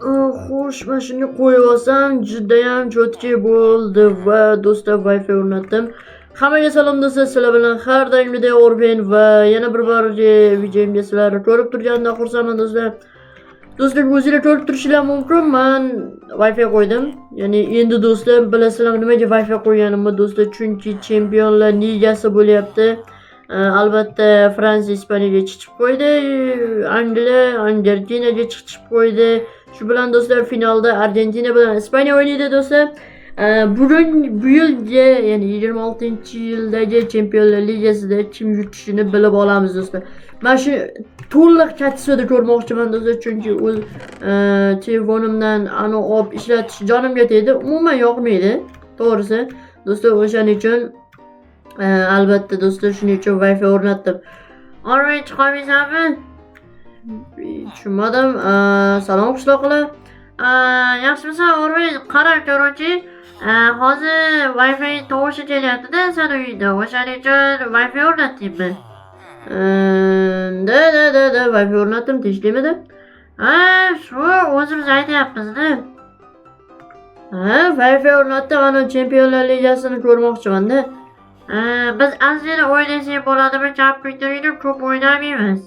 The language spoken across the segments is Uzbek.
Xo'sh, mana shuni qo'yib olsam, judayam cho'tki bo'ldi va do'stlar Wi-Fi o'rnatdim. Hammaga salom do'stlar, sizlar bilan har doimgidek Orben va yana bir bor videomda sizlarni ko'rib turganimdan xursandman do'stlar. Do'stlar, o'zingizlar ko'rib turishingiz mumkin. Men Wi-Fi qo'ydim. Ya'ni endi do'stlar, bilasizlar nimaga Wi-Fi qo'yganimni do'stlar, chunki Chempionlar Ligasi bo'lyapti. Albatta Fransiya Ispaniyaga chiqib qo'ydi, Angliya Argentinaga chiqib qo'ydi. Shu bilan do'stlar finalda Argentina bilan Ispaniya o'ynaydi do'stlar. Bugun bu yilga, ya'ni 26-yildagi Chempionlar Ligasida kim yutishini bilib olamiz do'stlar. Men shu to'liq kachasida ko'rmoqchiman do'stlar, chunki o'z telefonimdan ani olib ishlatish jonimga tegdi. Umuman yoqmaydi, to'g'risi. Do'stlar, o'shaning uchun albatta do'stlar shuning uchun Wi-Fi o'rnatdim. Ormen chiqolmaysanmi? Tushunmadim. Salom qishloqlar. Yaxshimisan Ormen? Qarang ko'ruvchi. Hozir Wi-Fi tovushi kelyapti-da sen uyingda. O'shaning uchun Wi-Fi o'rnatdim men. Da Wi-Fi o'rnatdim, tinchlikmidi? Shu o'zimiz aytyapmiz-da. Wi-Fi o'rnatdim, ana Chempionlar Ligasini ko'rmoqchiman-da. Biz ozgina o'ynasak bo'ladimi? Chaplik turingda ko'p o'ynamaymiz.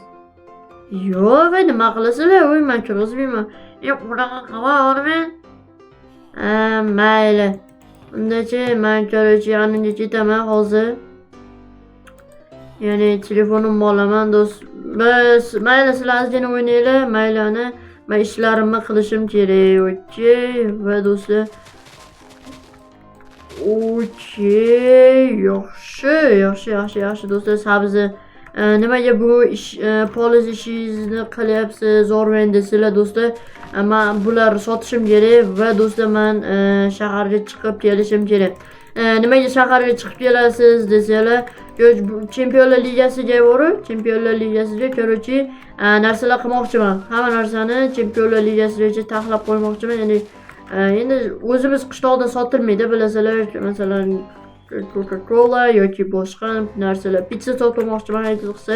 Yo'q, nima qilasizlar? Men kirgizmayman. Unaqa qilma Ormen. Mayli. Undachi men ko'ruvchi yonimga ketaman hozir. Ya'ni telefonimni olaman do'st. Biz mayli sizlar ozgina o'ynanglar, mayli ana. Men ishlarimni qilishim kerak. Okey, va do'stlar. Okey, yaxshi do'stlar, sabzi. Nimaga bu ish poliz ishingizni qilyapsiz Ormen desizlar do'stlar. Men bularni sotishim kerak va do'stlar men shaharga chiqib kelishim kerak. Nimaga shaharga chiqib kelasiz desanglar, Chempionlar Ligasiga boru, Chempionlar Ligasiga ko'ruvchi narsalar qilmoqchiman. Hamma narsani Chempionlar Ligasigacha taxlab qo'ymoqchiman. Ya'ni endi o'zimiz qishloqda sotilmaydi, bilasizlar, masalan Coca-Cola yoki boshqa narsalar, pizza sotmoqchiman aytsa,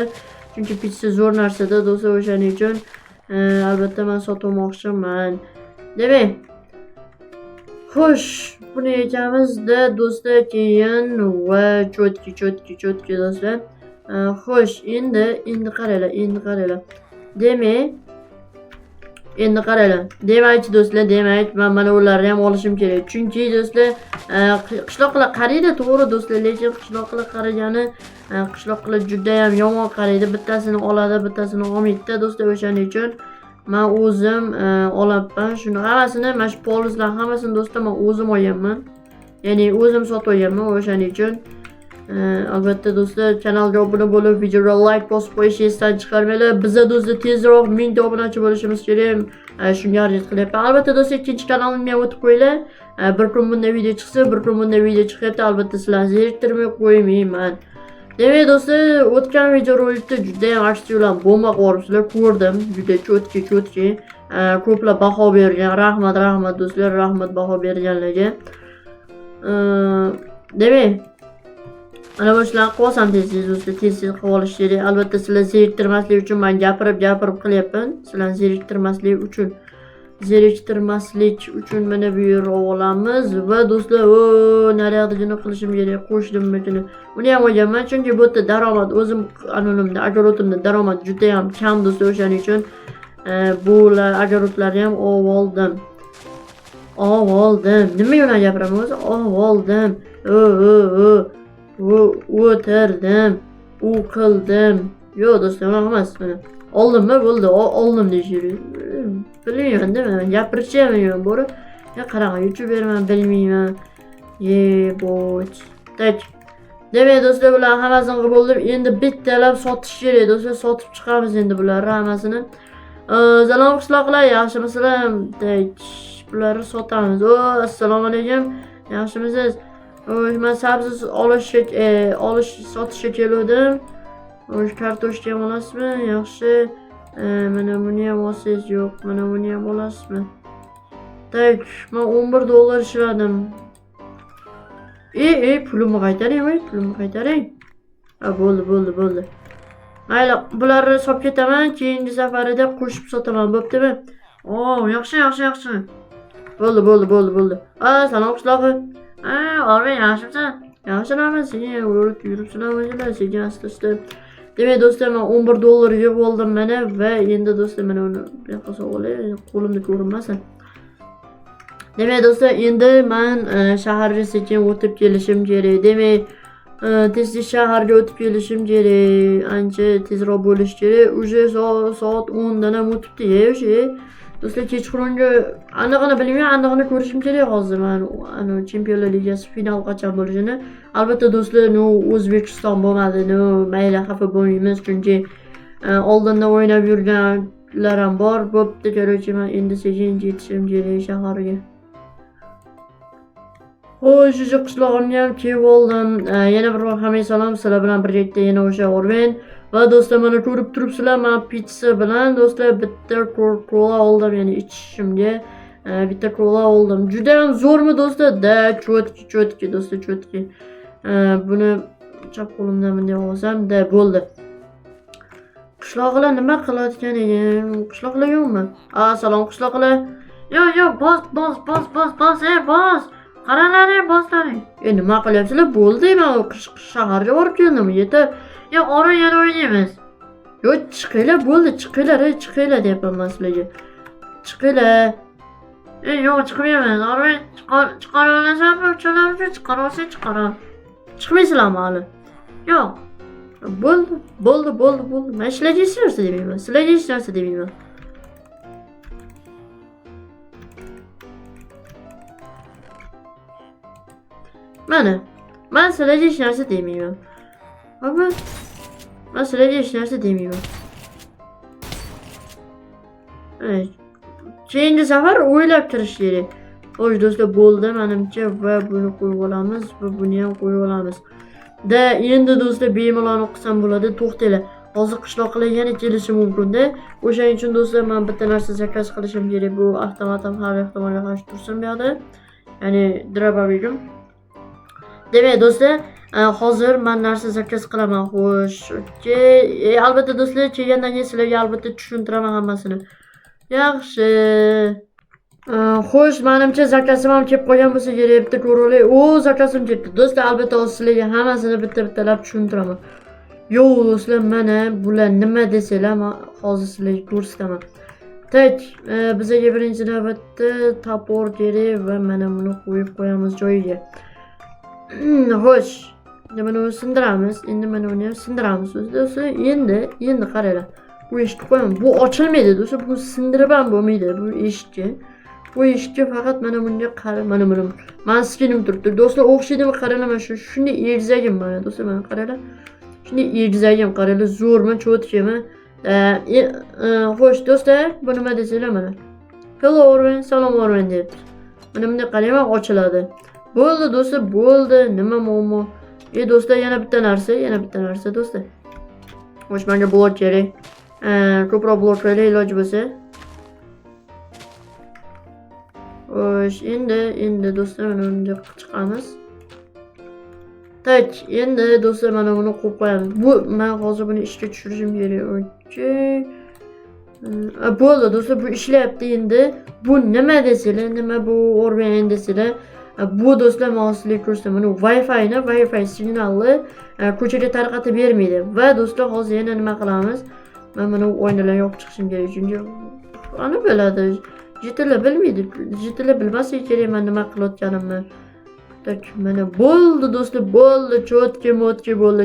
chunki pizza zo'r narsada do'stlar, o'shaning uchun albatta men sotmoqchiman. Demak, xo'sh, buni ekamizda do'stlar, keyin va cho'tki do'stlar. Xo'sh, endi qaranglar. Demakchi do'stlar, men mana ularni ham olishim kerak. Chunki do'stlar, qishloqlar qaraydi, to'g'ri do'stlar, lekin qishloqlar qaragani, qishloqlar juda ham yomon qaraydi. Bittasini oladi, bittasini olmaydi do'stlar, o'shaning uchun men o'zim olaman. Shuni hammasini, mana shu polizlar hammasini do'stlar men o'zim olganman. Ya'ni o'zim sotib olganman, o'shaning uchun albatta do'stlar, kanalga obuna bo'lib, videoga like bosib qo'yishni esdan chiqarmanglar. Bizda do'stlar tezroq 1000 ta obunachi bo'lishimiz kerak. Shunga harakat qilyapman. Albatta do'stlar, ikkinchi kanalimga ham o'tib qo'yinglar. Bir kun bunday video chiqsa, bir kun bunday video chiqyapti. Albatta sizlarni zeriktirmay qo'ymayman. Demak do'stlar, o'tgan videorolikda juda ham aksiyalar bomba qo'yibsizlar, ko'rdim. Juda cho'tki. Ko'plar baho bergan. Rahmat do'stlar, rahmat baho berganlarga. Demak, ana shularni qilib olsam tez do'stlar, tez qilib olish kerak. Albatta sizlar zeriktirmaslik uchun men gapirib qilyapman. Sizlarni zeriktirmaslik uchun mana bu yerga olamiz va do'stlar, naryoqligini qilishim kerak, qo'shdimmi. Uni ham olganman, chunki bu yerda daromad, o'zim anolimda, agrotimda daromad juda ham kam do'stlar, o'shaning uchun bular agrootlarni ham oldim. Nima yo'ldan gapiraman o'zi? Oldim. O'tirdim, qildim. Yo'q do'stlar, unaqa emas. Oldimmi, bo'ldi, oldim deyish kerak. Bilmayman-da, men gapirishim bor. Qanaqa youtube beraman bilmayman. Tak. Demak do'stlar, bular hammasini qilib bo'ldim. Endi bittalab sotish kerak do'stlar, sotib chiqamiz endi bularni hammasini. Salom qishloqlar, yaxshimisizlar? Tak. Bularni sotamiz. Assalomu alaykum. Yaxshimisiz? Men sabzi sotishga keldim. Kartoshka ham olasizmi? Yaxshi. Mana buni ham olsangiz, yo'q, mana buni ham olasizmi? Tak, men $11 ishladim. Pulimni qaytaring. Bo'ldi. Mayli, bularni sotib ketaman, keyingi safarida qo'shib sotaman, bo'ptimi? Oo, yaxshi. Bo'ldi. Salom qishloqi. Orven yaxshimisan? Yaxshiman, sen yuribsan, sekin asta. Demak do'stlar, men 11 dollar yig'ib oldim mana va endi do'stlar mana uni bu yoqqa solib olay, qo'limda ko'rinmasin. Demak do'stlar, endi men shaharga sekin o'tib kelishim kerak. Demak, tez shaharga o'tib kelishim kerak. Ancha tezroq bo'lish kerak. Uje soat 10 dan ham o'tibdi-ya, o'sha. Do'stlar, kechqurunga aniqini bilmayman, aniqini ko'rishim kerak hozir men. Ana Chempionlar Ligasi final qachon bo'lishini. Albatta do'stlar, O'zbekiston bo'lmadi. Mayli xafa bo'lmaymiz, chunki oldinda o'ynab yurganlar ham bor. Bo'pti, короче, men endi sekin yetishim kerak shaharga. Xo'sh, o'sha qishlog'imga ham kelib oldim. Yana bir bor hammaga salom, sizlar bilan birgalikda yana o'sha Orven. Va do'stlar, mana ko'rib turibsizlar, men pizza bilan do'stlar bitta kola oldim, ya'ni ichishimga bitta kola oldim. Juda ham zo'rmi do'stlar? Da, cho'tki do'stlar, cho'tki. Buni chap qo'limdan bunday olsam, da bo'ldi. Qishloqlar nima qilayotgan ekan? Qishloqlar yo'qmi? Salom qishloqlar. Yo'q, bos. Qaralaring, boslaring. Nima qilyapsizlar? Bo'ldi, men shaharga borib keldim, yetib. Orven yana o'ynaymiz. Yo'q, chiqinglar, bo'ldi, chiqinglar deyapman men sizlarga. Chiqinglar. Yo'q, chiqmayman. Orven chiqara olasanmi? Uchalarni chiqara olsang chiqara. Chiqmaysizlarmi hali? Yo'q. Bo'ldi. Men sizlarga hech narsa demayman. Mana, men sizlarga hech narsa demayman. Men sizlarga hech narsa demayman. Keyingi safar o'ylab kirish kerak. Xo'sh do'stlar, bo'ldi menimcha va buni qo'yib olamiz va buni ham qo'yib olamiz. Da, endi do'stlar bemalol o'qisam bo'ladi. To'xtanglar. Hozir qishloqlar yana kelishi mumkin-da. O'shaning uchun do'stlar, men bitta narsa zakaz qilishim kerak. Bu avtomatam har ehtimolga qarshi tursin bu yoqda. Ya'ni Drababigim. Demak do'stlar, hozir men narsa zakaz qilaman. Xo'sh, albatta do'stlar, kelgandan keyin sizlarga albatta tushuntiraman hammasini. Yaxshi. Xo'sh, menimcha zakazim ham kelib qolgan bo'lsa kerak, bitta ko'rolay. Zakazim kelibdi. Do'stlar, albatta hozir sizlarga hammasini bitta-bittalab tushuntiraman. Yo'q do'stlar, mana bular nima desanglar, men hozir sizlarga ko'rsataman. Tak, bizga birinchi navbatda topor kerak va mana buni qo'yib qo'yamiz joyiga. Xo'sh, buni sindiramiz. Endi mana buni ham sindiramiz do'stlar. Endi qaranglar. Bu eshikni qo'yaman. Bu ochilmaydi do'stlar. Bu sindirib ham bo'lmaydi bu eshikni. Bu eshikka faqat mana bunday qarab, mana. Men skinim turibdi. Do'stlar, o'xshaydimi? Qaranglar, mana shunday egizagim mana do'stlar, mana qaranglar. Shunday egizagim qaranglar, zo'rmi, cho'tkimi? Xo'sh do'stlar, bu nima desanglar mana. Hello Orven, salom Orven deyapti. Mana bunday qarayman, ochiladi. Bo'ldi do'stlar, bo'ldi. Nima muammo? Do'stlar, yana bitta narsa do'stlar. Xo'sh, menga blok kerak. Ko'proq blok kerak iloji bo'lsa. Xo'sh, endi do'stlar, mana bunday chiqamiz. Tak, endi do'stlar, mana buni qo'yib qo'yamiz. Bu men hozir buni ishga tushirishim kerak. Okey. Bo'ldi do'stlar, bu ishlayapti endi. Bu nima desanglar, nima bu Orven desanglar. Bu do'stlar, men sizlarga ko'rsataman. Wi-Fi signalni ko'chaga tarqatib bermaydi. Va do'stlar, hozir yana nima qilamiz? Men buni oynalarni yopib chiqishim kerak, chunki ana biladi. Jitlar bilmaydi. Jitlar bilmasa kerak men nima qilayotganimni. Tak, mana bo'ldi do'stlar, bo'ldi. Cho'tki bo'ldi.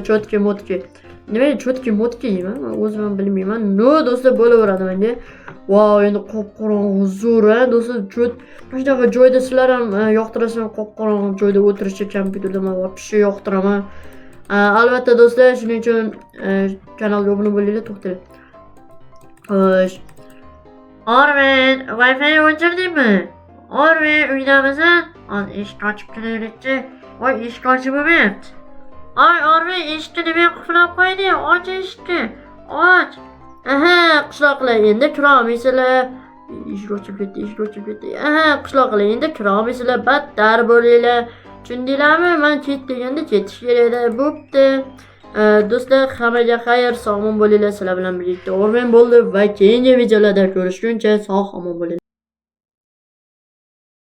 Nima cho'tki yeyman? Men o'zim bilmayman. Do'stlar, bo'laveradi menga. Wow, endi qop-qorong'i zo'r, do'stlar. Shunaqa joyda sizlar ham yoqtirasizmi? Qop-qorong'i joyda o'tirishni kompyuterda men vobshe yoqtiraman. Albatta do'stlar, shuning uchun kanalga obuna bo'linglar, to'xtanglar. Xo'sh. Orven, Wi-Fi o'chirdingmi? Orven, uydamisan? Eshik ochib kelaveribdi. Voy, eshik ochib bo'lmayapti. Orven, eshikni nima qulflab qo'yding? Och eshikni. Och. Qishloqlar, endi kirolmaysizlar. Eshik ochib ketdi. Qishloqlar, endi kirolmaysizlar. Battar bo'linglar. Tushundinglarmi? Men ket deganda ketish kerak edi. Bo'pti. Do'stlar, hammaga xayr, sog' omon bo'linglar. Sizlar bilan birlikda Orben bo'ldi va keyingi videolarda ko'rishguncha sog' omon bo'linglar.